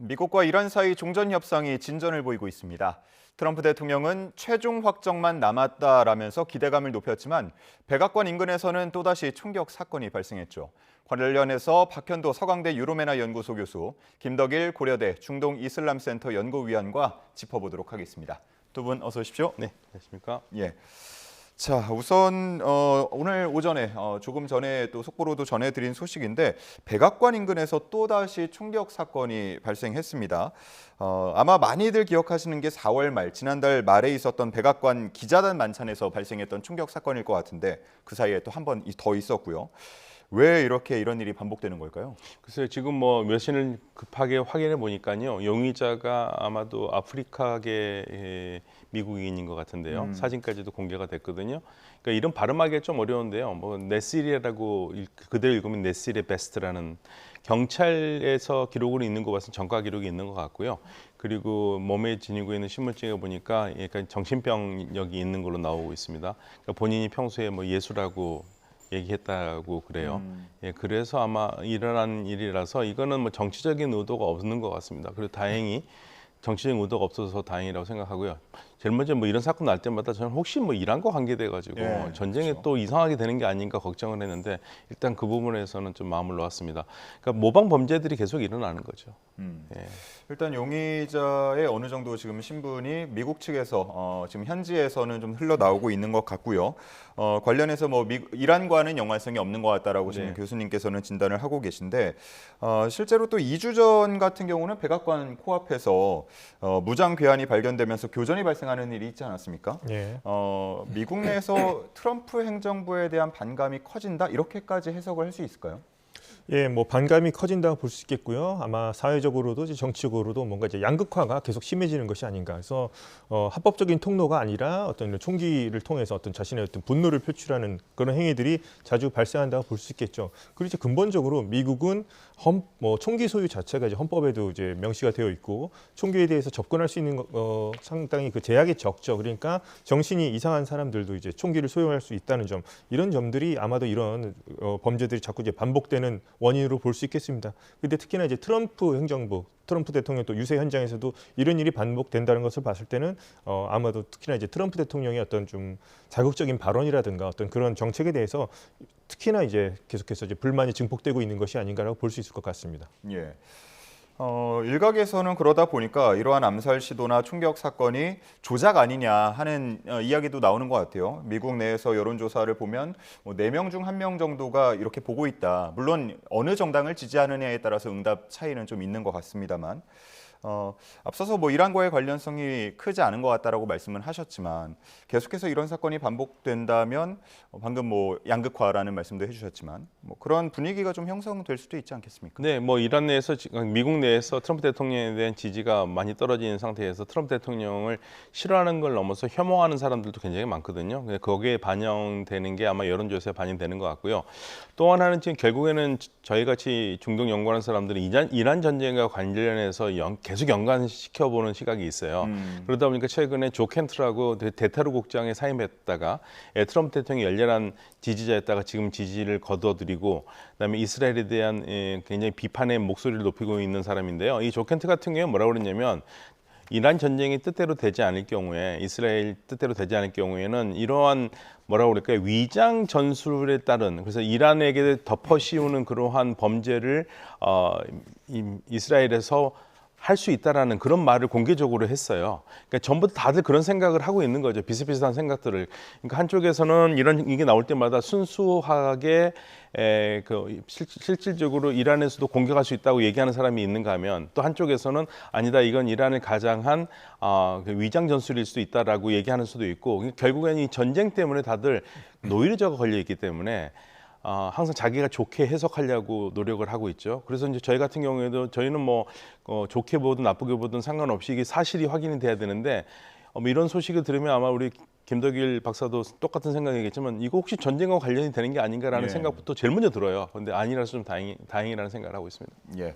미국과 이란 사이 종전 협상이 진전을 보이고 있습니다. 트럼프 대통령은 최종 확정만 남았다라면서 기대감을 높였지만 백악관 인근에서는 또다시 총격 사건이 발생했죠. 관련해서 박현도 서강대 유로메나 연구소 교수, 김덕일 고려대 중동이슬람센터 연구위원과 짚어보도록 하겠습니다. 두 분 어서 오십시오. 네, 안녕하십니까? 예. 자, 우선 오늘 오전에 조금 전에 또 속보로도 전해드린 소식인데 백악관 인근에서 또다시 총격 사건이 발생했습니다. 아마 많이들 기억하시는 게 4월 말, 지난달 말에 있었던 백악관 기자단 만찬에서 발생했던 총격 사건일 것 같은데 그 사이에 또 한 번 더 있었고요. 왜 이렇게 이런 일이 반복되는 걸까요? 글쎄요, 지금 뭐 며칠을 급하게 확인해 보니까요, 용의자가 아마도 아프리카계 미국인인 것 같은데요. 사진까지도 공개가 됐거든요. 그러니까 이름 발음하기가 좀 어려운데요. 뭐 네시리라고 그대로 읽으면 네시리 베스트라는 경찰에서 기록으로 있는 것 같은 전과 기록이 있는 것 같고요. 그리고 몸에 지니고 있는 신분증에 보니까 약간 정신병력이 있는 걸로 나오고 있습니다. 그러니까 본인이 평소에 뭐 예수라고 얘기했다고 그래요. 예, 그래서 아마 일어난 일이라서 이거는 뭐 정치적인 의도가 없는 것 같습니다. 그리고 다행히 정치적인 의도가 없어서 다행이라고 생각하고요. 제일 먼저 뭐 이런 사건 날 때마다 저는 혹시 뭐 이란과 관계돼 가지고 예, 전쟁에 그렇죠. 또 이상하게 되는 게 아닌가 걱정을 했는데 일단 그 부분에서는 좀 마음을 놓았습니다. 그러니까 모방 범죄들이 계속 일어나는 거죠. 예. 일단 용의자의 어느 정도 지금 신분이 미국 측에서 지금 현지에서는 좀 흘러나오고 있는 것 같고요. 관련해서 뭐 이란과는 연관성이 없는 것 같다라고 지금 네. 교수님께서는 진단을 하고 계신데 실제로 또 2주 전 같은 경우는 백악관 코앞에서 무장 괴한이 발견되면서 교전이 발생하는 일이 있지 않았습니까? 예. 미국 내에서 트럼프 행정부에 대한 반감이 커진다 이렇게까지 해석을 할 수 있을까요? 예, 뭐 반감이 커진다고 볼 수 있겠고요. 아마 사회적으로도 이제 정치적으로도 뭔가 이제 양극화가 계속 심해지는 것이 아닌가. 그래서 합법적인 통로가 아니라 어떤 이런 총기를 통해서 어떤 자신의 어떤 분노를 표출하는 그런 행위들이 자주 발생한다고 볼 수 있겠죠. 그리고 이제 근본적으로 미국은 총기 소유 자체가 이제 헌법에도 이제 명시가 되어 있고 총기에 대해서 접근할 수 있는 상당히 그 제약이 적죠. 그러니까 정신이 이상한 사람들도 이제 총기를 소유할 수 있다는 점, 이런 점들이 아마도 이런 범죄들이 자꾸 이제 반복되는 원인으로 볼 수 있겠습니다. 근데 특히나 이제 트럼프 행정부, 트럼프 대통령 또 유세 현장에서도 이런 일이 반복된다는 것을 봤을 때는 아마도 특히나 이제 트럼프 대통령의 어떤 좀 자극적인 발언이라든가 어떤 그런 정책에 대해서 특히나 이제 계속해서 이제 불만이 증폭되고 있는 것이 아닌가라고 볼 수 있을 것 같습니다. 예. 일각에서는 그러다 보니까 이러한 암살 시도나 총격 사건이 조작 아니냐 하는 이야기도 나오는 것 같아요. 미국 내에서 여론조사를 보면 뭐 4명 중 1명 정도가 이렇게 보고 있다. 물론 어느 정당을 지지하느냐에 따라서 응답 차이는 좀 있는 것 같습니다만 앞서서 뭐 이란과의 관련성이 크지 않은 것 같다라고 말씀은 하셨지만 계속해서 이런 사건이 반복된다면 방금 뭐 양극화라는 말씀도 해주셨지만 뭐 그런 분위기가 좀 형성될 수도 있지 않겠습니까? 네, 뭐 이란 내에서 지금 미국 내에서 트럼프 대통령에 대한 지지가 많이 떨어지는 상태에서 트럼프 대통령을 싫어하는 걸 넘어서 혐오하는 사람들도 굉장히 많거든요. 거기에 반영되는 게 아마 여론조사에 반영되는 것 같고요. 또 하나는 지금 결국에는 저희 같이 중동 연구하는 사람들은 이란 전쟁과 관련해서 계속 연관시켜보는 시각이 있어요. 그러다 보니까 최근에 조 켄트라고 대테러 국장에 사임했다가 트럼프 대통령이 열렬한 지지자였다가 지금 지지를 거둬들이고 그다음에 이스라엘에 대한 굉장히 비판의 목소리를 높이고 있는 사람인데요. 이 조 켄트 같은 경우에 뭐라고 그러냐면 이란 전쟁이 뜻대로 되지 않을 경우에 이스라엘 뜻대로 되지 않을 경우에는 이러한 뭐라고 그럴까요? 위장 전술에 따른 그래서 이란에게 덮어 씌우는 그러한 범죄를 이스라엘에서 할 수 있다라는 그런 말을 공개적으로 했어요. 그러니까 전부 다들 그런 생각을 하고 있는 거죠. 비슷비슷한 생각들을. 그러니까 한쪽에서는 이게 나올 때마다 순수하게 실질적으로 이란에서도 공격할 수 있다고 얘기하는 사람이 있는가 하면 또 한쪽에서는 아니다, 이건 이란을 가장한 위장 전술일 수도 있다라고 얘기하는 수도 있고 결국에는 이 전쟁 때문에 다들 노이로제가 걸려 있기 때문에 항상 자기가 좋게 해석하려고 노력을 하고 있죠. 그래서 이제 저희 같은 경우에도 저희는 뭐 좋게 보든 나쁘게 보든 상관없이 이게 사실이 확인이 돼야 되는데 뭐 이런 소식을 들으면 아마 우리 김덕일 박사도 똑같은 생각이겠지만 이거 혹시 전쟁과 관련이 되는 게 아닌가라는 예. 생각부터 제일 먼저 들어요. 그런데 아니라서 좀 다행이라는 생각을 하고 있습니다. 예.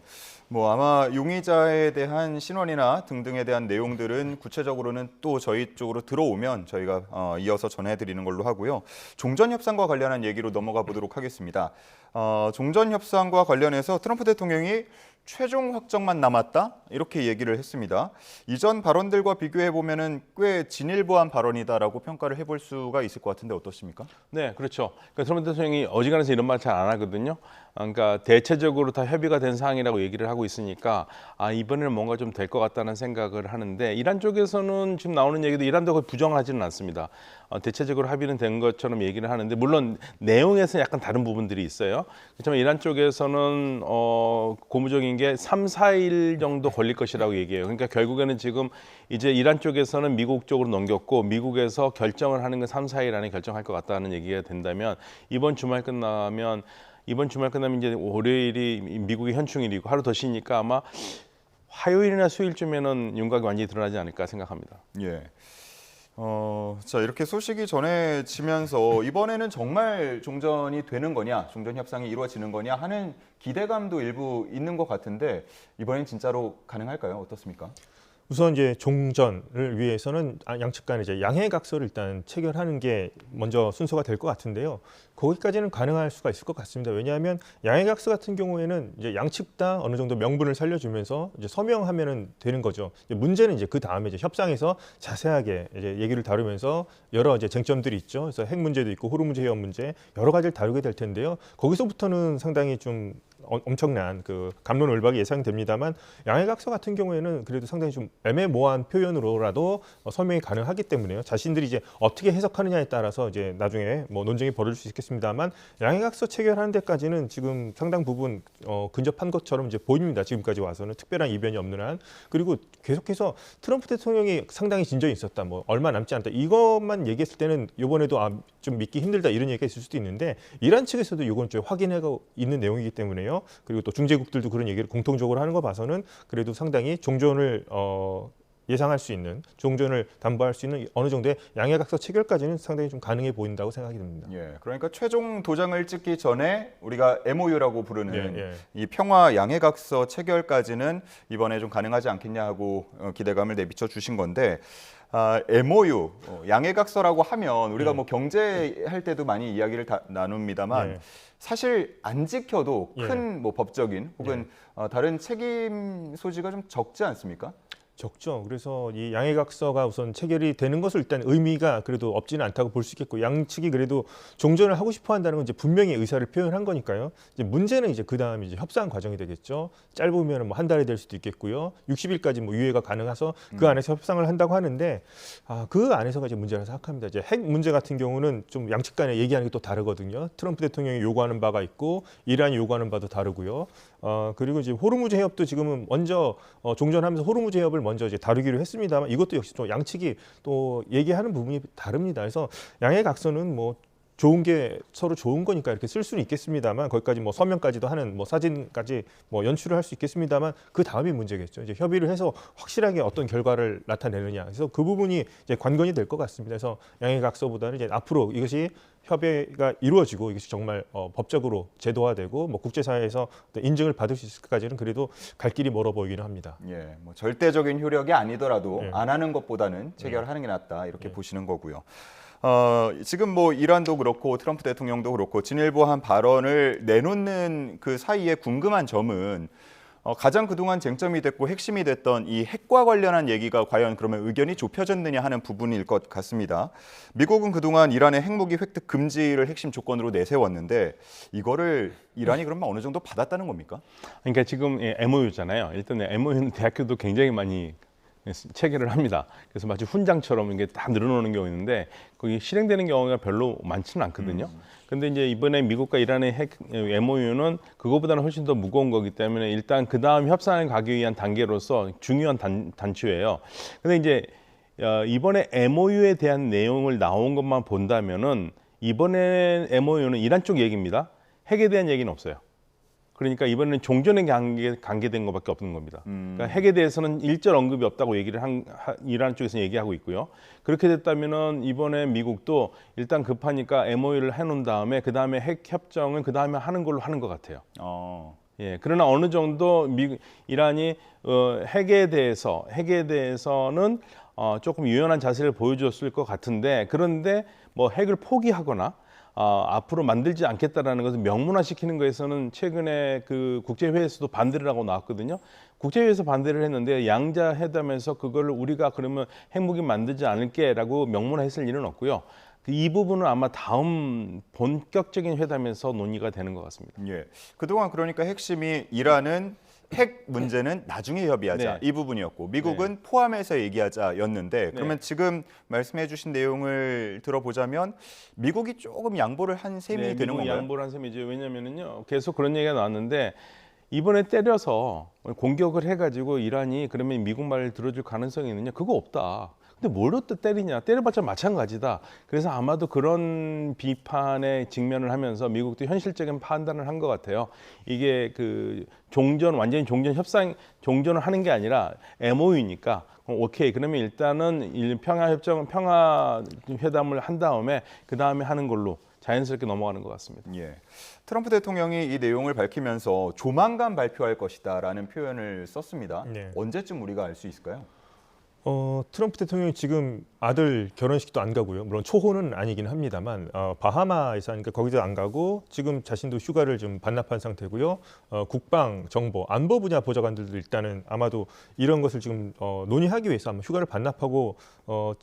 뭐 아마 용의자에 대한 신원이나 등등에 대한 내용들은 구체적으로는 또 저희 쪽으로 들어오면 저희가 이어서 전해드리는 걸로 하고요. 종전 협상과 관련한 얘기로 넘어가 보도록 하겠습니다. 종전 협상과 관련해서 트럼프 대통령이 최종 확정만 남았다 이렇게 얘기를 했습니다. 이전 발언들과 비교해 보면은 꽤 진일보한 발언이다라고 평가를 해볼 수가 있을 것 같은데 어떻습니까? 네, 그렇죠. 그러니까 트럼프 대통령이 어지간해서 이런 말 잘 안 하거든요. 그러니까 대체적으로 다 협의가 된 사항이라고 얘기를 하고 있으니까 이번에는 뭔가 좀 될 것 같다는 생각을 하는데 이란 쪽에서는 지금 나오는 얘기도 이란도 거의 부정하지는 않습니다. 대체적으로 합의는 된 것처럼 얘기를 하는데 물론 내용에서 약간 다른 부분들이 있어요. 그렇지만 이란 쪽에서는 고무적인 게 3, 4일 정도 걸릴 것이라고 얘기해요. 그러니까 결국에는 지금 이제 이란 쪽에서는 미국 쪽으로 넘겼고 미국에서 결정을 하는 건 3, 4일 안에 결정할 것 같다는 얘기가 된다면 이번 주말 끝나면 이제 월요일이 미국의 현충일이고 하루 더 쉬니까 아마 화요일이나 수요일쯤에는 윤곽이 완전히 드러나지 않을까 생각합니다. 예. 자, 이렇게 소식이 전해지면서 이번에는 정말 종전이 되는 거냐, 종전 협상이 이루어지는 거냐 하는 기대감도 일부 있는 것 같은데 이번엔 진짜로 가능할까요? 어떻습니까? 우선 이제 종전을 위해서는 양측 간에 이제 양해각서를 일단 체결하는 게 먼저 순서가 될 것 같은데요. 거기까지는 가능할 수가 있을 것 같습니다. 왜냐하면 양해각서 같은 경우에는 이제 양측 다 어느 정도 명분을 살려주면서 이제 서명하면은 되는 거죠. 이제 문제는 이제 그 다음에 이제 협상에서 자세하게 이제 얘기를 다루면서 여러 이제 쟁점들이 있죠. 그래서 핵 문제도 있고 호르 문제, 해협 문제 여러 가지를 다루게 될 텐데요. 거기서부터는 상당히 좀 엄청난 그 갑론을박이 예상됩니다만 양해각서 같은 경우에는 그래도 상당히 좀 애매모호한 표현으로라도 서명이 가능하기 때문에요. 자신들이 이제 어떻게 해석하느냐에 따라서 이제 나중에 뭐 논쟁이 벌어질 수 있겠습니다만 양해각서 체결하는 데까지는 지금 상당 부분 근접한 것처럼 이제 보입니다. 지금까지 와서는 특별한 이변이 없는 한. 그리고 계속해서 트럼프 대통령이 상당히 진전이 있었다. 뭐 얼마 남지 않다. 이것만 얘기했을 때는 이번에도 좀 믿기 힘들다 이런 얘기가 있을 수도 있는데 이란 측에서도 이건 좀 확인하고 있는 내용이기 때문에요. 그리고 또 중재국들도 그런 얘기를 공통적으로 하는 거 봐서는 그래도 상당히 종전을 예상할 수 있는, 종전을 담보할 수 있는 어느 정도의 양해각서 체결까지는 상당히 좀 가능해 보인다고 생각이 듭니다. 예, 그러니까 최종 도장을 찍기 전에 우리가 MOU라고 부르는 예. 이 평화 양해각서 체결까지는 이번에 좀 가능하지 않겠냐 하고 기대감을 내비쳐 주신 건데 MOU, 양해각서라고 하면 우리가 뭐 경제할 때도 많이 이야기를 나눕니다만 사실 안 지켜도 큰 뭐 법적인 혹은 다른 책임 소지가 좀 적지 않습니까? 적죠. 그래서 이 양해각서가 우선 체결이 되는 것을 일단 의미가 그래도 없지는 않다고 볼 수 있겠고 양측이 그래도 종전을 하고 싶어 한다는 건 이제 분명히 의사를 표현한 거니까요. 이제 문제는 이제 그 다음에 이제 협상 과정이 되겠죠. 짧으면 뭐 한 달이 될 수도 있겠고요. 60일까지 뭐 유예가 가능해서 그 안에서 협상을 한다고 하는데 그 안에서가 이제 문제라고 생각합니다. 이제 핵 문제 같은 경우는 좀 양측 간에 얘기하는 게 또 다르거든요. 트럼프 대통령이 요구하는 바가 있고 이란이 요구하는 바도 다르고요. 그리고 이제 호르무즈 해협도 지금은 먼저 종전하면서 호르무즈 해협을 먼저 이제 다루기로 했습니다만 이것도 역시 또 양측이 또 얘기하는 부분이 다릅니다. 그래서 양해각서는 뭐 좋은 게 서로 좋은 거니까 이렇게 쓸 수는 있겠습니다만 거기까지 뭐 서명까지도 하는 뭐 사진까지 뭐 연출을 할 수 있겠습니다만 그 다음이 문제겠죠. 이제 협의를 해서 확실하게 어떤 결과를 나타내느냐. 그래서 그 부분이 이제 관건이 될 것 같습니다. 그래서 양해각서보다는 이제 앞으로 이것이 협의가 이루어지고 이것이 정말 법적으로 제도화되고 뭐 국제사회에서 인증을 받을 수 있을까지는 그래도 갈 길이 멀어 보이기는 합니다. 예, 뭐 절대적인 효력이 아니더라도 안 하는 것보다는 체결하는 게 낫다 이렇게 보시는 거고요. 지금 뭐 이란도 그렇고 트럼프 대통령도 그렇고 진일보한 발언을 내놓는 그 사이에 궁금한 점은 가장 그동안 쟁점이 됐고 핵심이 됐던 이 핵과 관련한 얘기가 과연 그러면 의견이 좁혀졌느냐 하는 부분일 것 같습니다. 미국은 그동안 이란의 핵무기 획득 금지를 핵심 조건으로 내세웠는데 이거를 이란이 그러면 어느 정도 받았다는 겁니까? 그러니까 지금 MOU잖아요. 일단 MOU는 대학교도 굉장히 많이 체결을 합니다. 그래서 마치 훈장처럼 이게 다 늘어놓는 경우 있는데 거기 실행되는 경우가 별로 많지는 않거든요. 근데 이제 이번에 미국과 이란의 핵 MOU는 그거보다는 훨씬 더 무거운 거기 때문에 일단 그 다음 협상을 가기 위한 단계로서 중요한 단추예요. 근데 이제 이번에 MOU에 대한 내용을 나온 것만 본다면은 이번에 MOU는 이란 쪽 얘기입니다. 핵에 대한 얘기는 없어요. 그러니까 이번에는 종전에 관계된 것밖에 없는 겁니다. 그러니까 핵에 대해서는 일절 언급이 없다고 얘기를 이란 쪽에서 얘기하고 있고요. 그렇게 됐다면은 이번에 미국도 일단 급하니까 MOU를 해놓은 다음에 그 다음에 핵 협정은 그 다음에 하는 걸로 하는 것 같아요. 예, 그러나 어느 정도 이란이 핵에 대해서는 조금 유연한 자세를 보여줬을 것 같은데 그런데 뭐 핵을 포기하거나 앞으로 만들지 않겠다라는 것을 명문화시키는 거에서는 최근에 그 국제회의에서도 반대를 하고 나왔거든요. 국제회의에서 반대를 했는데 양자 회담에서 그걸 우리가 그러면 핵무기 만들지 않을게라고 명문화했을 일은 없고요. 이 부분은 아마 다음 본격적인 회담에서 논의가 되는 것 같습니다. 예. 그동안 그러니까 핵심이 이란은 핵 문제는 나중에 협의하자 네. 이 부분이었고 미국은 포함해서 얘기하자였는데 그러면 지금 말씀해 주신 내용을 들어보자면 미국이 조금 양보를 한 셈이 네, 되는 미국이 건가요? 양보를 한 셈이죠. 왜냐면은요, 계속 그런 얘기가 나왔는데 이번에 때려서 공격을 해가지고 이란이 그러면 미국 말을 들어줄 가능성이 있느냐? 그거 없다. 근데 뭘로 또 때리냐? 때려봤자 마찬가지다. 그래서 아마도 그런 비판에 직면을 하면서 미국도 현실적인 판단을 한 것 같아요. 이게 그 종전 완전히 종전 협상 종전을 하는 게 아니라 MOU니까 오케이. 그러면 일단은 평화 회담을 한 다음에 그 다음에 하는 걸로 자연스럽게 넘어가는 것 같습니다. 예. 트럼프 대통령이 이 내용을 밝히면서 조만간 발표할 것이다라는 표현을 썼습니다. 네. 언제쯤 우리가 알 수 있을까요? 트럼프 대통령이 지금 아들 결혼식도 안 가고요. 물론 초혼은 아니긴 합니다만 바하마에서 하니까 거기도 안 가고 지금 자신도 휴가를 좀 반납한 상태고요. 국방, 정보, 안보 분야 보좌관들도 일단은 아마도 이런 것을 지금 논의하기 위해서 아마 휴가를 반납하고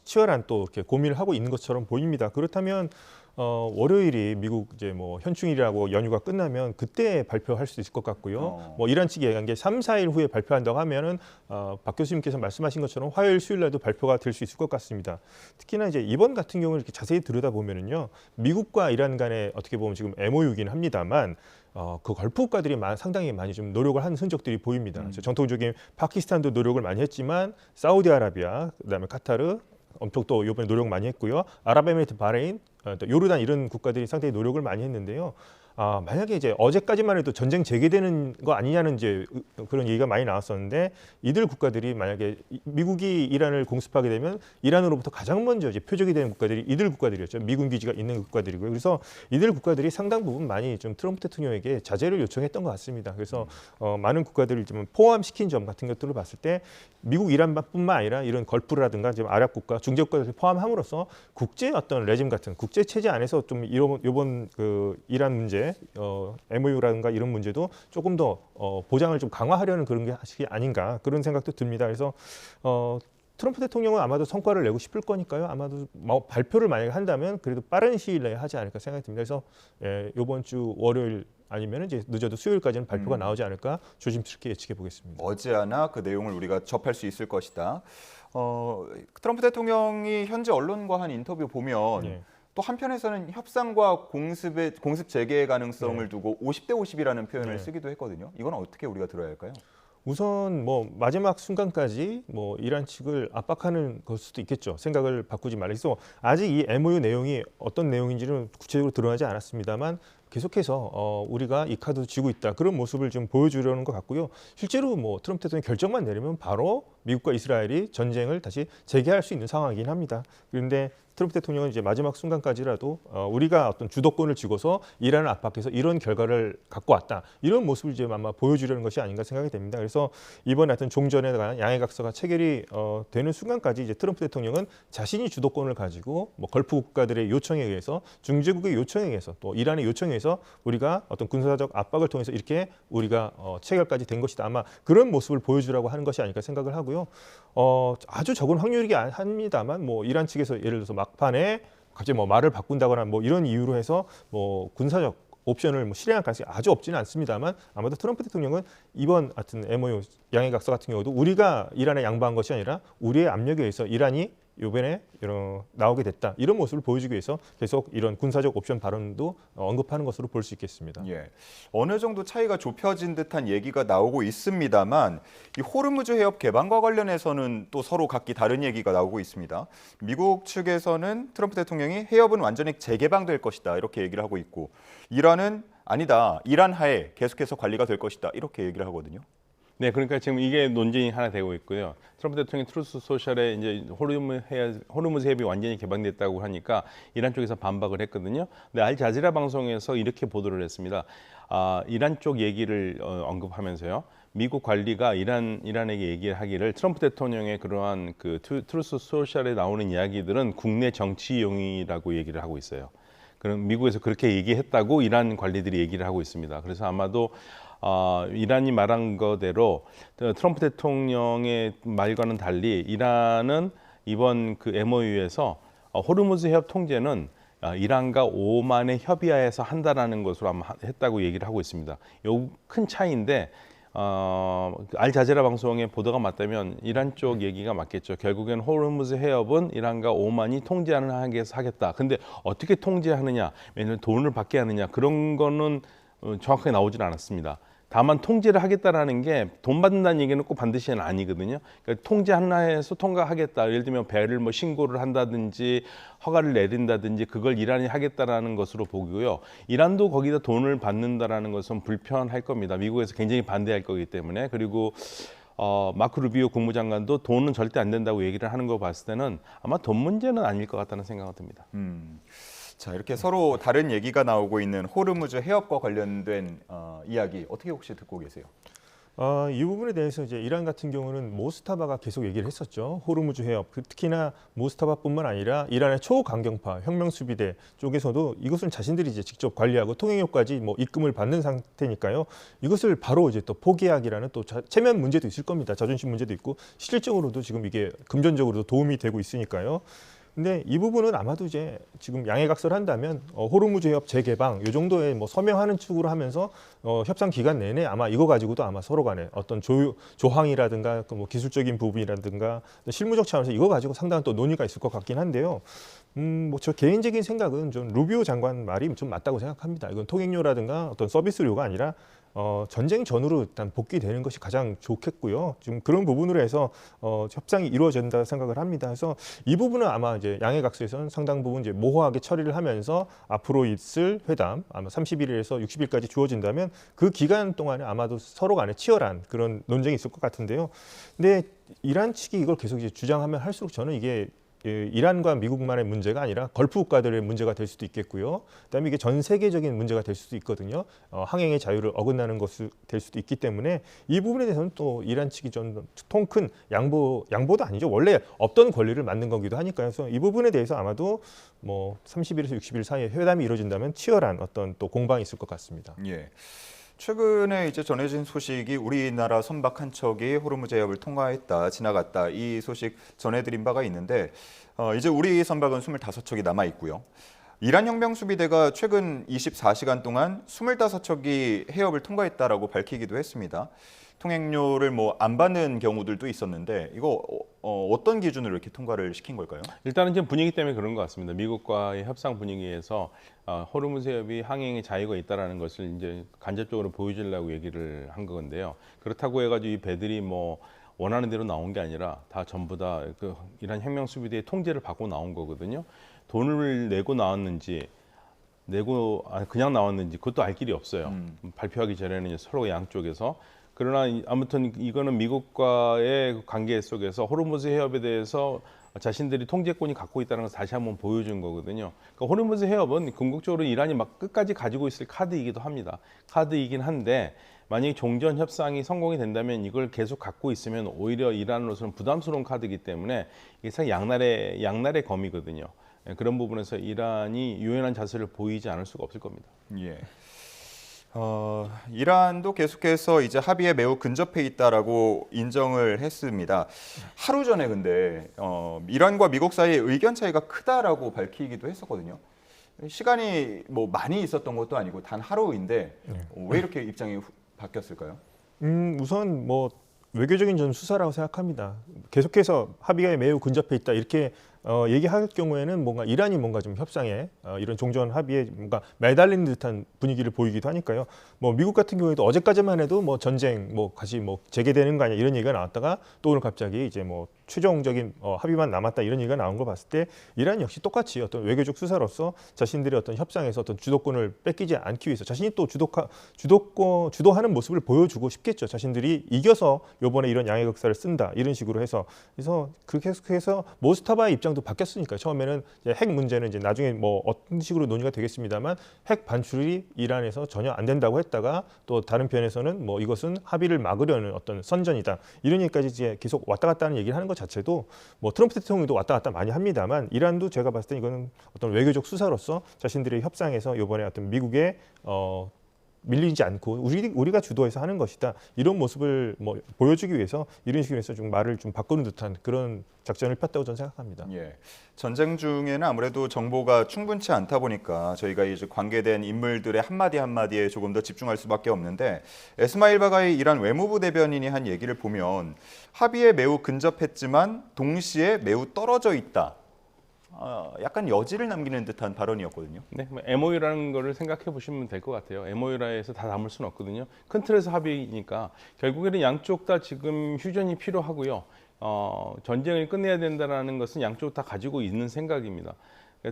치열한 또 이렇게 고민을 하고 있는 것처럼 보입니다. 그렇다면 월요일이 미국 이제 뭐 현충일이라고 연휴가 끝나면 그때 발표할 수 있을 것 같고요. 뭐 이란 측이 얘기한 게 3, 4일 후에 발표한다고 하면은 박 교수님께서 말씀하신 것처럼 화요일, 수요일 날도 발표가 될 수 있을 것 같습니다. 특히나 이제 이번 같은 경우를 이렇게 자세히 들여다보면은요. 미국과 이란 간에 어떻게 보면 지금 MOU이긴 합니다만 그 걸프 국가들이 상당히 많이 좀 노력을 한 흔적들이 보입니다. 전통적인 파키스탄도 노력을 많이 했지만 사우디아라비아, 그다음에 카타르 엄청 또 이번에 노력 많이 했고요. 아랍에미리트, 바레인, 또 요르단 이런 국가들이 상당히 노력을 많이 했는데요. 만약에 이제 어제까지만 해도 전쟁 재개되는 거 아니냐는 이제 그런 얘기가 많이 나왔었는데 이들 국가들이 만약에 미국이 이란을 공습하게 되면 이란으로부터 가장 먼저 이제 표적이 되는 국가들이 이들 국가들이었죠. 미군 기지가 있는 국가들이고요. 그래서 이들 국가들이 상당 부분 많이 좀 트럼프 대통령에게 자제를 요청했던 것 같습니다. 그래서 많은 국가들을 좀 포함시킨 점 같은 것들을 봤을 때 미국, 이란뿐만 아니라 이런 걸프라든가 지금 아랍 국가, 중재 국가들을 포함함으로써 국제 어떤 레짐 같은 국제 체제 안에서 좀 이번 그 이란 문제 MOU라든가 이런 문제도 조금 더 보장을 좀 강화하려는 그런 게 아닌가 그런 생각도 듭니다. 그래서 트럼프 대통령은 아마도 성과를 내고 싶을 거니까요. 아마도 뭐 발표를 만약에 한다면 그래도 빠른 시일 내에 하지 않을까 생각이 듭니다. 그래서 이번 주 월요일 아니면 이제 늦어도 수요일까지는 발표가 나오지 않을까 조심스럽게 예측해 보겠습니다. 머지않아 그 내용을 우리가 접할 수 있을 것이다. 트럼프 대통령이 현재 언론과 한 인터뷰 보면 네. 또 한편에서는 협상과 공습 재개의 가능성을 두고 50대 50이라는 표현을 네. 쓰기도 했거든요. 이건 어떻게 우리가 들어야 할까요? 우선 뭐 마지막 순간까지 뭐 이란 측을 압박하는 걸 수도 있겠죠. 생각을 바꾸지 말라. 그래서 아직 이 MOU 내용이 어떤 내용인지는 구체적으로 드러나지 않았습니다만 계속해서 우리가 이 카드 쥐고 있다 그런 모습을 좀 보여주려는 것 같고요. 실제로 뭐 트럼프 대통령이 결정만 내리면 바로 미국과 이스라엘이 전쟁을 다시 재개할 수 있는 상황이긴 합니다. 그런데 트럼프 대통령은 이제 마지막 순간까지라도 우리가 어떤 주도권을 쥐고서 이란을 압박해서 이런 결과를 갖고 왔다. 이런 모습을 이제 아마 보여주려는 것이 아닌가 생각이 됩니다. 그래서 이번 하여튼 종전에 관한 양해각서가 체결이 되는 순간까지 이제 트럼프 대통령은 자신이 주도권을 가지고 뭐 걸프 국가들의 요청에 의해서 중재국의 요청에 의해서 또 이란의 요청에 의해서 우리가 어떤 군사적 압박을 통해서 이렇게 우리가 체결까지 된 것이다. 아마 그런 모습을 보여주라고 하는 것이 아닐까 생각을 하고요. 아주 적은 확률이긴 합니다만 뭐 이란 측에서 예를 들어서 막판에 갑자기 뭐 말을 바꾼다거나 뭐 이런 이유로 해서 뭐 군사적 옵션을 뭐 실행할 가능성이 아주 없지는 않습니다만 아마도 트럼프 대통령은 이번 하여튼 MOU 양해각서 같은 경우도 우리가 이란에 양보한 것이 아니라 우리의 압력에 의해서 이란이 이번에 나오게 됐다. 이런 모습을 보여주기 위해서 계속 이런 군사적 옵션 발언도 언급하는 것으로 볼 수 있겠습니다. 예, 어느 정도 차이가 좁혀진 듯한 얘기가 나오고 있습니다만 이 호르무즈 해협 개방과 관련해서는 또 서로 각기 다른 얘기가 나오고 있습니다. 미국 측에서는 트럼프 대통령이 해협은 완전히 재개방될 것이다 이렇게 얘기를 하고 있고 이란은 아니다. 이란 하에 계속해서 관리가 될 것이다 이렇게 얘기를 하거든요. 네, 그러니까 지금 이게 논쟁이 하나 되고 있고요. 트럼프 대통령이 트루스 소셜에 이제 호르무즈 해협이 완전히 개방됐다고 하니까 이란 쪽에서 반박을 했거든요. 근데 알자지라 방송에서 이렇게 보도를 했습니다. 이란 쪽 얘기를 언급하면서요. 미국 관리가 이란에게 얘기하기를 트럼프 대통령의 그러한 그 트루스 소셜에 나오는 이야기들은 국내 정치용이라고 얘기를 하고 있어요. 그런 미국에서 그렇게 얘기했다고 이란 관리들이 얘기를 하고 있습니다. 그래서 아마도 이란이 말한 거대로 트럼프 대통령의 말과는 달리 이란은 이번 그 MOU에서 호르무즈 해협 통제는 이란과 오만의 협의하에서 한다라는 것으로 아마 했다고 얘기를 하고 있습니다. 요 큰 차이인데 알자제라 방송의 보도가 맞다면 이란 쪽 얘기가 맞겠죠. 결국엔 호르무즈 해협은 이란과 오만이 통제하는 한계에서 하겠다. 근데 어떻게 통제하느냐, 왜냐하면 돈을 받게 하느냐 그런 거는 정확하게 나오질 않았습니다. 다만 통제를 하겠다라는 게 돈 받는다는 얘기는 꼭 반드시는 아니거든요. 그러니까 통제 하나에서 통과하겠다. 예를 들면 배를 뭐 신고를 한다든지 허가를 내린다든지 그걸 이란이 하겠다라는 것으로 보고요. 이란도 거기다 돈을 받는다라는 것은 불편할 겁니다. 미국에서 굉장히 반대할 거기 때문에. 그리고 마크 루비오 국무장관도 돈은 절대 안 된다고 얘기를 하는 거 봤을 때는 아마 돈 문제는 아닐 것 같다는 생각이 듭니다. 자, 이렇게 서로 다른 얘기가 나오고 있는 호르무즈 해협과 관련된 이야기 어떻게 혹시 듣고 계세요? 이 부분에 대해서 이제 이란 같은 경우는 모스타바가 계속 얘기를 했었죠. 호르무즈 해협, 특히나 모스타바뿐만 아니라 이란의 초강경파 혁명수비대 쪽에서도 이것은 자신들이 이제 직접 관리하고 통행료까지 뭐 입금을 받는 상태니까요. 이것을 바로 이제 또 포기하기라는 또 체면 문제도 있을 겁니다. 자존심 문제도 있고 실질적으로도 지금 이게 금전적으로도 도움이 되고 있으니까요. 근데 이 부분은 아마도 이제 지금 양해각설한다면 호르무즈 해협 재개방 이 정도의 뭐 서명하는 축으로 하면서 협상 기간 내내 아마 이거 가지고도 아마 서로 간에 어떤 조항이라든가 그 뭐 기술적인 부분이라든가 실무적 차원에서 이거 가지고 상당한 또 논의가 있을 것 같긴 한데요. 뭐 저 개인적인 생각은 좀 루비오 장관 말이 좀 맞다고 생각합니다. 이건 통행료라든가 어떤 서비스료가 아니라 전쟁 전후로 일단 복귀되는 것이 가장 좋겠고요. 지금 그런 부분으로 해서 협상이 이루어진다 생각을 합니다. 그래서 이 부분은 아마 이제 양해각서에서는 상당 부분 이제 모호하게 처리를 하면서 앞으로 있을 회담 아마 30일에서 60일까지 주어진다면 그 기간 동안에 아마도 서로 간에 치열한 그런 논쟁이 있을 것 같은데요. 근데 이란 측이 이걸 계속 이제 주장하면 할수록 저는 이게 이란과 미국만의 문제가 아니라 걸프 국가들의 문제가 될 수도 있겠고요. 그다음에 이게 전 세계적인 문제가 될 수도 있거든요. 항행의 자유를 어긋나는 것이 될 수도 있기 때문에 이 부분에 대해서는 또 이란 측이 좀 통 큰 양보도 아니죠. 원래 없던 권리를 맞는 거기도 하니까요. 그래서 이 부분에 대해서 아마도 뭐 30일에서 60일 사이에 회담이 이루어진다면 치열한 어떤 또 공방이 있을 것 같습니다. 예. 최근에 이제 전해진 소식이 우리나라 선박 한 척이 호르무즈 해협을 통과했다, 지나갔다 이 소식 전해드린 바가 있는데 이제 우리 선박은 25척이 남아 있고요. 이란 혁명수비대가 최근 24시간 동안 25척이 해협을 통과했다라고 밝히기도 했습니다. 통행료를 뭐 안 받는 경우들도 있었는데 이거 어떤 기준으로 이렇게 통과를 시킨 걸까요? 일단은 지금 분위기 때문에 그런 것 같습니다. 미국과의 협상 분위기에서 호르무즈 해협이 항행의 자유가 있다라는 것을 이제 간접적으로 보여주려고 얘기를 한 건데요. 그렇다고 해가지고 이 배들이 뭐 원하는 대로 나온 게 아니라 다 전부 다 그 이란 혁명 수비대의 통제를 받고 나온 거거든요. 돈을 내고 나왔는지 그냥 나왔는지 그것도 알 길이 없어요. 발표하기 전에는 서로 양쪽에서. 그러나 아무튼 이거는 미국과의 관계 속에서 호르무즈 해협에 대해서 자신들이 통제권이 갖고 있다는 것을 다시 한번 보여준 거거든요. 그러니까 호르무즈 해협은 궁극적으로 이란이 막 끝까지 가지고 있을 카드이기도 합니다. 카드이긴 한데 만약에 종전 협상이 성공이 된다면 이걸 계속 갖고 있으면 오히려 이란으로서는 부담스러운 카드이기 때문에 이게 상 양날의 검이거든요. 그런 부분에서 이란이 유연한 자세를 보이지 않을 수가 없을 겁니다. 예. 이란도 계속해서 이제 합의에 매우 근접해 있다라고 인정을 했습니다. 하루 전에 근데 이란과 미국 사이에 의견 차이가 크다라고 밝히기도 했었거든요. 시간이 뭐 많이 있었던 것도 아니고 단 하루인데 왜 이렇게 입장이 바뀌었을까요? 우선 뭐 외교적인 전 수사라고 생각합니다. 계속해서 합의가 매우 근접해 있다 이렇게 얘기할 경우에는 뭔가 이란이 뭔가 좀 협상에 이런 종전 합의에 뭔가 매달리는 듯한 분위기를 보이기도 하니까요. 뭐 미국 같은 경우에도 어제까지만 해도 뭐 전쟁 뭐 다시 뭐 재개되는 거 아니야 이런 얘기가 나왔다가 또 오늘 갑자기 이제 뭐 최종적인 합의만 남았다 이런 얘기가 나온 거 봤을 때 이란 역시 똑같이 어떤 외교적 수사로서 자신들의 어떤 협상에서 어떤 주도권을 뺏기지 않기 위해서 자신이 또 주도하는 모습을 보여주고 싶겠죠. 자신들이 이겨서 이번에 이런 양해극사를 쓴다 이런 식으로 해서 그래서 그렇게 해서 모스타바의 입장 입장도 바뀌었으니까요. 처음에는 이제 핵 문제는 이제 나중에 뭐 어떤 식으로 논의가 되겠습니다만 핵 반출이 이란에서 전혀 안 된다고 했다가 또 다른 편에서는 뭐 이것은 합의를 막으려는 어떤 선전이다. 이런 얘기까지 이제 계속 왔다 갔다 하는 얘기를 하는 것 자체도 뭐 트럼프 대통령도 왔다 갔다 많이 합니다만 이란도 제가 봤을 때 이거는 어떤 외교적 수사로서 자신들의 협상에서 이번에 어떤 미국의 밀리지 않고 우리가 주도해서 하는 것이다. 이런 모습을 뭐 보여주기 위해서 이런 식으로 해서 좀 말을 좀 바꾸는 듯한 그런 작전을 폈다고 저는 생각합니다. 예. 전쟁 중에는 아무래도 정보가 충분치 않다 보니까 저희가 이제 관계된 인물들의 한마디 한마디에 조금 더 집중할 수밖에 없는데 에스마일 바가이 이란 외무부 대변인이 한 얘기를 보면 합의에 매우 근접했지만 동시에 매우 떨어져 있다. 약간 여지를 남기는 듯한 발언이었거든요. 네, MOU라는 거를 생각해 보시면 될 것 같아요. MOU라 해서 다 담을 수는 없거든요. 큰 틀에서 합의니까 결국에는 양쪽 다 지금 휴전이 필요하고요. 전쟁을 끝내야 된다는 것은 양쪽 다 가지고 있는 생각입니다.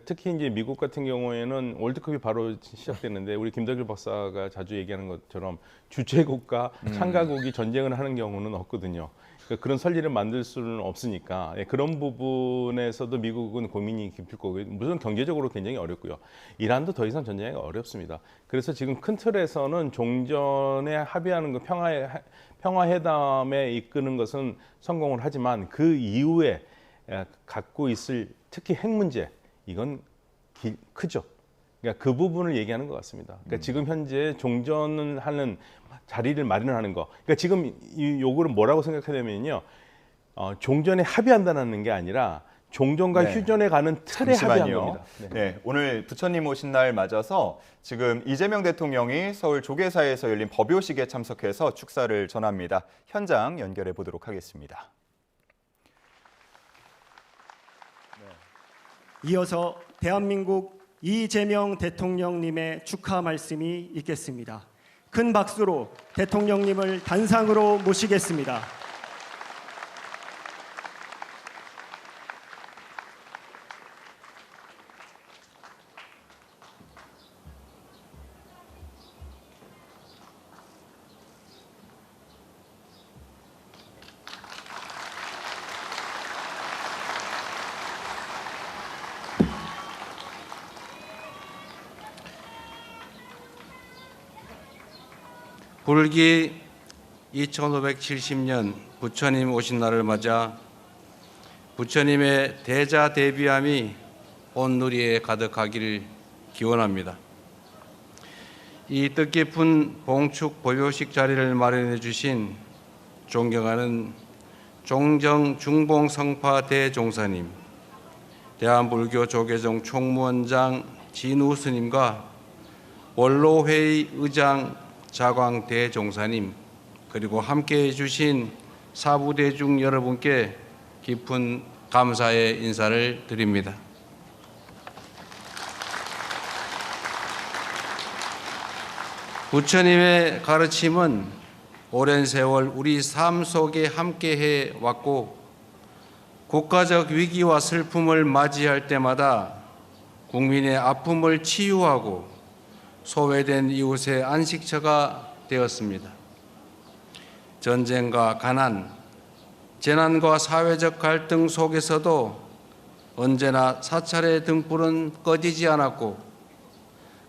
특히 이제 미국 같은 경우에는 월드컵이 바로 시작되는데 우리 김덕일 박사가 자주 얘기하는 것처럼 주최국과 참가국이 전쟁을 하는 경우는 없거든요. 그런 선리를 만들 수는 없으니까 그런 부분에서도 미국은 고민이 깊을 거고요. 물론 경제적으로 굉장히 어렵고요. 이란도 더 이상 전쟁이 어렵습니다. 그래서 지금 큰 틀에서는 종전에 합의하는 거 평화회담에 이끄는 것은 성공을 하지만 그 이후에 갖고 있을 특히 핵 문제 이건 크죠. 그러니까 그 부분을 얘기하는 것 같습니다. 그러니까 지금 현재 종전을 하는 자리를 마련하는 거. 그러니까 지금 이 요구를 뭐라고 생각해야 되면요. 종전에 합의한다는 게 아니라 종전과 네. 휴전에 가는 틀에 합의한 겁니다. 네, 오늘 부처님 오신 날 맞아서 지금 이재명 대통령이 서울 조계사에서 열린 법요식에 참석해서 축사를 전합니다. 현장 연결해 보도록 하겠습니다. 이어서 대한민국 이재명 대통령님의 축하 말씀이 있겠습니다. 큰 박수로 대통령님을 단상으로 모시겠습니다. 불기 2570년 부처님 오신 날을 맞아 부처님의 대자대비함이 온 누리에 가득하기를 기원합니다. 이 뜻깊은 봉축 법요식 자리를 마련해 주신 존경하는 종정중봉성파 대종사님, 대한불교 조계종 총무원장 진우 스님과 원로회의 의장 자광 대종사님, 그리고 함께해 주신 사부대중 여러분께 깊은 감사의 인사를 드립니다. 부처님의 가르침은 오랜 세월 우리 삶 속에 함께해 왔고, 국가적 위기와 슬픔을 맞이할 때마다 국민의 아픔을 치유하고 소외된 이웃의 안식처가 되었습니다. 전쟁과 가난, 재난과 사회적 갈등 속에서도 언제나 사찰의 등불은 꺼지지 않았고,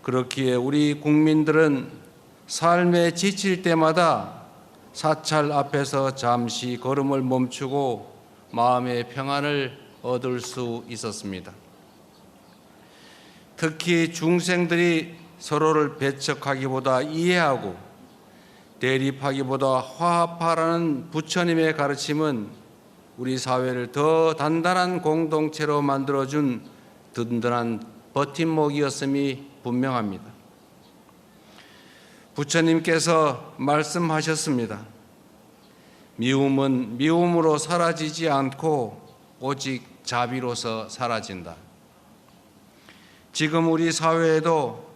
그렇기에 우리 국민들은 삶에 지칠 때마다 사찰 앞에서 잠시 걸음을 멈추고 마음의 평안을 얻을 수 있었습니다. 특히 중생들이 서로를 배척하기보다 이해하고 대립하기보다 화합하라는 부처님의 가르침은 우리 사회를 더 단단한 공동체로 만들어준 든든한 버팀목이었음이 분명합니다. 부처님께서 말씀하셨습니다. 미움은 미움으로 사라지지 않고 오직 자비로서 사라진다. 지금 우리 사회에도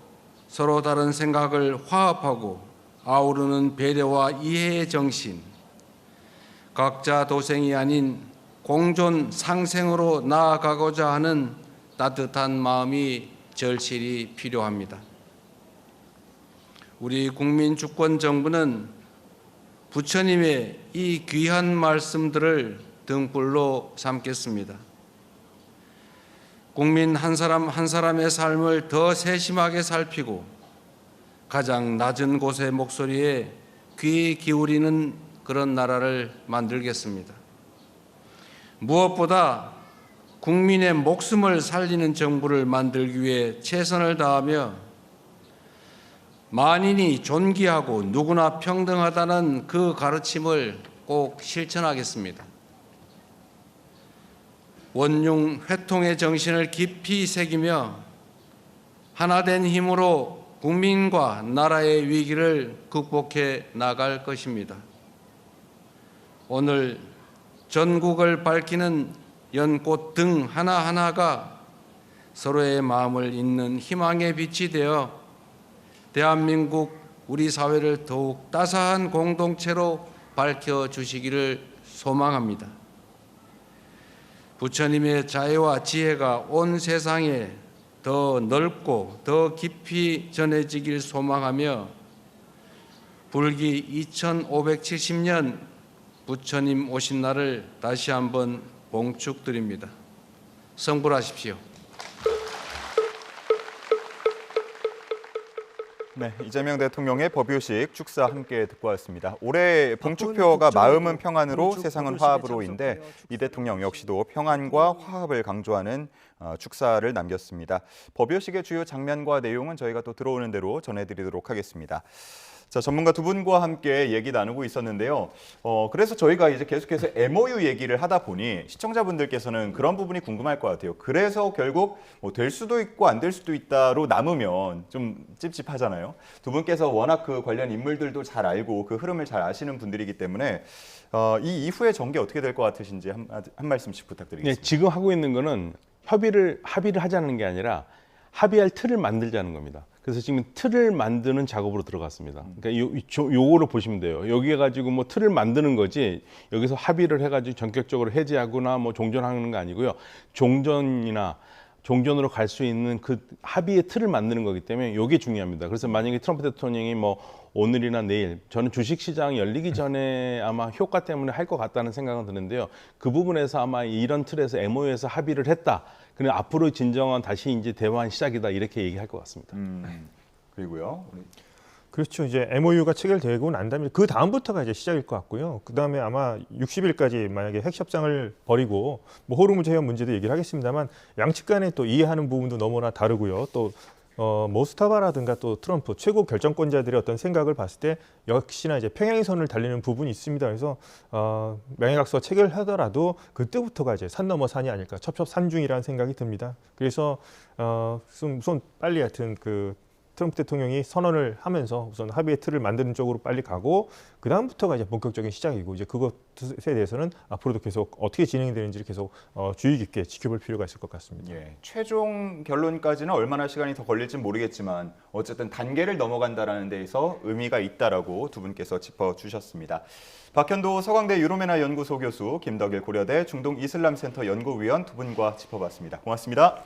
서로 다른 생각을 화합하고 아우르는 배려와 이해의 정신, 각자 도생이 아닌 공존 상생으로 나아가고자 하는 따뜻한 마음이 절실히 필요합니다. 우리 국민주권정부는 부처님의 이 귀한 말씀들을 등불로 삼겠습니다. 국민 한 사람 한 사람의 삶을 더 세심하게 살피고 가장 낮은 곳의 목소리에 귀 기울이는 그런 나라를 만들겠습니다. 무엇보다 국민의 목숨을 살리는 정부를 만들기 위해 최선을 다하며 만인이 존귀하고 누구나 평등하다는 그 가르침을 꼭 실천하겠습니다. 원흉 회통의 정신을 깊이 새기며 하나된 힘으로 국민과 나라의 위기를 극복해 나갈 것입니다. 오늘 전국을 밝히는 연꽃 등 하나하나가 서로의 마음을 잇는 희망의 빛이 되어 대한민국 우리 사회를 더욱 따스한 공동체로 밝혀주시기를 소망합니다. 부처님의 자애와 지혜가 온 세상에 더 넓고 더 깊이 전해지길 소망하며 불기 2570년 부처님 오신 날을 다시 한번 봉축드립니다. 성불하십시오. 네, 이재명 대통령의 법요식 축사 함께 듣고 왔습니다. 올해 봉축표어가 마음은 평안으로 세상은 화합으로인데 이 대통령 역시도 평안과 화합을 강조하는 축사를 남겼습니다. 법요식의 주요 장면과 내용은 저희가 또 들어오는 대로 전해드리도록 하겠습니다. 자, 전문가 두 분과 함께 얘기 나누고 있었는데요. 그래서 저희가 이제 계속해서 MOU 얘기를 하다 보니 시청자분들께서는 그런 부분이 궁금할 것 같아요. 그래서 결국 뭐 될 수도 있고 안 될 수도 있다로 남으면 좀 찝찝하잖아요. 두 분께서 워낙 그 관련 인물들도 잘 알고 그 흐름을 잘 아시는 분들이기 때문에 이 이후의 전개 어떻게 될 것 같으신지 한 말씀씩 부탁드리겠습니다. 네, 지금 하고 있는 거는 합의를 하자는 게 아니라 합의할 틀을 만들자는 겁니다. 그래서 지금 틀을 만드는 작업으로 들어갔습니다. 그러니까 요거를 보시면 돼요. 여기 가지고 뭐 틀을 만드는 거지 여기서 합의를 해가지고 전격적으로 해제하거나 뭐 종전하는 거 아니고요. 종전으로 갈 수 있는 그 합의의 틀을 만드는 거기 때문에 이게 중요합니다. 그래서 만약에 트럼프 대통령이 뭐 오늘이나 내일, 저는 주식시장 열리기 전에 아마 효과 때문에 할 것 같다는 생각은 드는데요. 그 부분에서 아마 이런 틀에서 MOU에서 합의를 했다. 그럼 앞으로 진정한 다시 이제 대화한 시작이다 이렇게 얘기할 것 같습니다. 그리고요. 그렇죠. 이제 MOU가 체결되고 난 다음에 그 다음부터가 이제 시작일 것 같고요. 그 다음에 아마 60일까지 만약에 핵협상을 벌이고 뭐 호르무즈 해협 문제도 얘기를 하겠습니다만 양측 간에 또 이해하는 부분도 너무나 다르고요. 또 모스타바라든가 또 트럼프 최고 결정권자들의 어떤 생각을 봤을 때 역시나 이제 평행선을 달리는 부분이 있습니다. 그래서 명예각서 체결하더라도 그때부터가 이제 산 넘어 산이 아닐까 첩첩산중이라는 생각이 듭니다. 그래서 우선 빨리 하여튼 그 트럼프 대통령이 선언을 하면서 우선 합의의 틀을 만드는 쪽으로 빨리 가고 그 다음부터가 이제 본격적인 시작이고 이제 그것에 대해서는 앞으로도 계속 어떻게 진행이 되는지를 계속 주의 깊게 지켜볼 필요가 있을 것 같습니다. 예, 최종 결론까지는 얼마나 시간이 더 걸릴지 모르겠지만 어쨌든 단계를 넘어간다라는 데에서 의미가 있다라고 두 분께서 짚어주셨습니다. 박현도 서강대 유로메나 연구소 교수, 김덕일 고려대 중동 이슬람센터 연구위원 두 분과 짚어봤습니다. 고맙습니다.